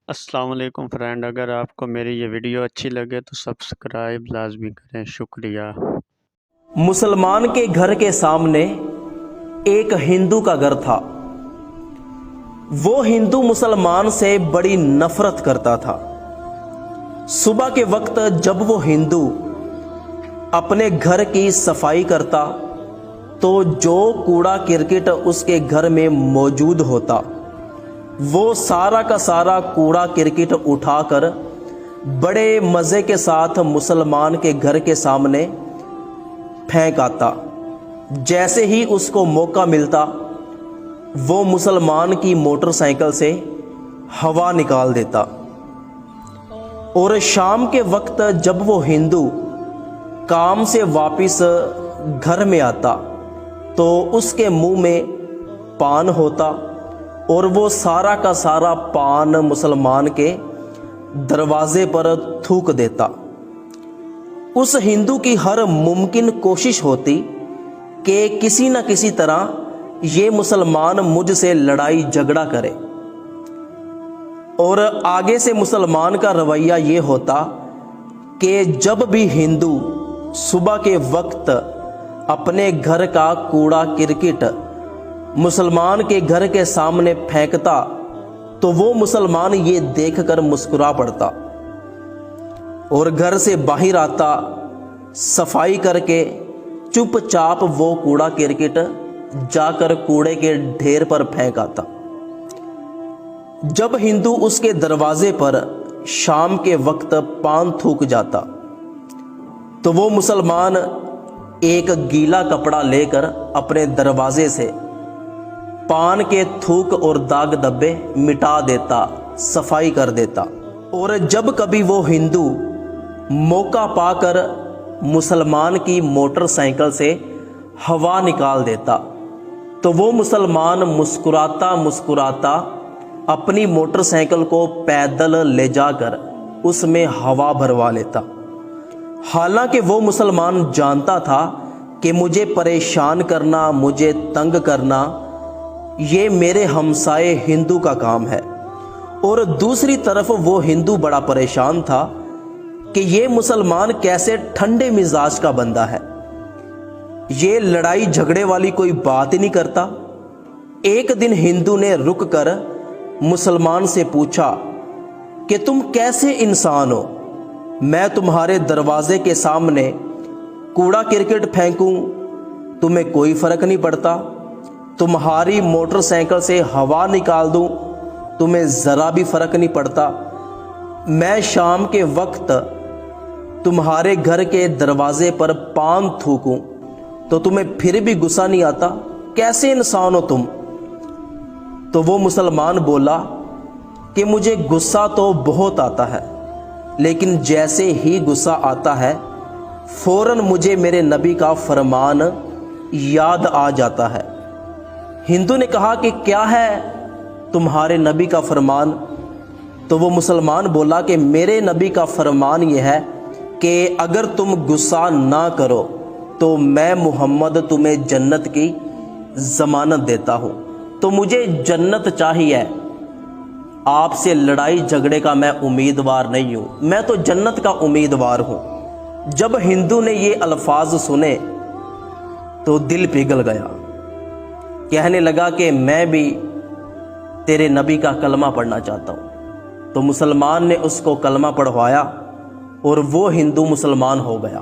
السلام علیکم فرینڈ، اگر آپ کو میری یہ ویڈیو اچھی لگے تو سبسکرائب لازمی کریں، شکریہ۔ مسلمان کے گھر کے سامنے ایک ہندو کا گھر تھا۔ وہ ہندو مسلمان سے بڑی نفرت کرتا تھا۔ صبح کے وقت جب وہ ہندو اپنے گھر کی صفائی کرتا تو جو کوڑا کرکٹ اس کے گھر میں موجود ہوتا وہ سارا کا سارا کوڑا کرکٹ اٹھا کر بڑے مزے کے ساتھ مسلمان کے گھر کے سامنے پھینک آتا۔ جیسے ہی اس کو موقع ملتا وہ مسلمان کی موٹر سائیکل سے ہوا نکال دیتا، اور شام کے وقت جب وہ ہندو کام سے واپس گھر میں آتا تو اس کے منہ میں پان ہوتا، اور وہ سارا کا سارا پان مسلمان کے دروازے پر تھوک دیتا۔ اس ہندو کی ہر ممکن کوشش ہوتی کہ کسی نہ کسی طرح یہ مسلمان مجھ سے لڑائی جھگڑا کرے، اور آگے سے مسلمان کا رویہ یہ ہوتا کہ جب بھی ہندو صبح کے وقت اپنے گھر کا کوڑا کرکٹ مسلمان کے گھر کے سامنے پھینکتا تو وہ مسلمان یہ دیکھ کر مسکرا پڑتا، اور گھر سے باہر آتا، صفائی کر کے چپ چاپ وہ کوڑا کرکٹ جا کر کوڑے کے ڈھیر پر پھینک آتا۔ جب ہندو اس کے دروازے پر شام کے وقت پان تھوک جاتا تو وہ مسلمان ایک گیلا کپڑا لے کر اپنے دروازے سے پان کے تھوک اور داغ دبے مٹا دیتا، صفائی کر دیتا۔ اور جب کبھی وہ ہندو موقع پا کر مسلمان کی موٹر سائیکل سے ہوا نکال دیتا تو وہ مسلمان مسکراتا مسکراتا اپنی موٹر سائیکل کو پیدل لے جا کر اس میں ہوا بھروا لیتا، حالانکہ وہ مسلمان جانتا تھا کہ مجھے پریشان کرنا، مجھے تنگ کرنا یہ میرے ہمسائے ہندو کا کام ہے۔ اور دوسری طرف وہ ہندو بڑا پریشان تھا کہ یہ مسلمان کیسے ٹھنڈے مزاج کا بندہ ہے، یہ لڑائی جھگڑے والی کوئی بات ہی نہیں کرتا۔ ایک دن ہندو نے رک کر مسلمان سے پوچھا کہ تم کیسے انسان ہو، میں تمہارے دروازے کے سامنے کوڑا کرکٹ پھینکوں تمہیں کوئی فرق نہیں پڑتا، تمہاری موٹر سائیکل سے ہوا نکال دوں تمہیں ذرا بھی فرق نہیں پڑتا، میں شام کے وقت تمہارے گھر کے دروازے پر پان تھوکوں تو تمہیں پھر بھی غصہ نہیں آتا، کیسے انسان ہو تم؟ تو وہ مسلمان بولا کہ مجھے غصہ تو بہت آتا ہے، لیکن جیسے ہی غصہ آتا ہے فوراً مجھے میرے نبی کا فرمان یاد آ جاتا ہے۔ ہندو نے کہا کہ کیا ہے تمہارے نبی کا فرمان؟ تو وہ مسلمان بولا کہ میرے نبی کا فرمان یہ ہے کہ اگر تم غصہ نہ کرو تو میں محمد تمہیں جنت کی ضمانت دیتا ہوں، تو مجھے جنت چاہیے، آپ سے لڑائی جھگڑے کا میں امیدوار نہیں ہوں، میں تو جنت کا امیدوار ہوں۔ جب ہندو نے یہ الفاظ سنے تو دل پگھل گیا، کہنے لگا کہ میں بھی تیرے نبی کا کلمہ پڑھنا چاہتا ہوں۔ تو مسلمان نے اس کو کلمہ پڑھوایا اور وہ ہندو مسلمان ہو گیا۔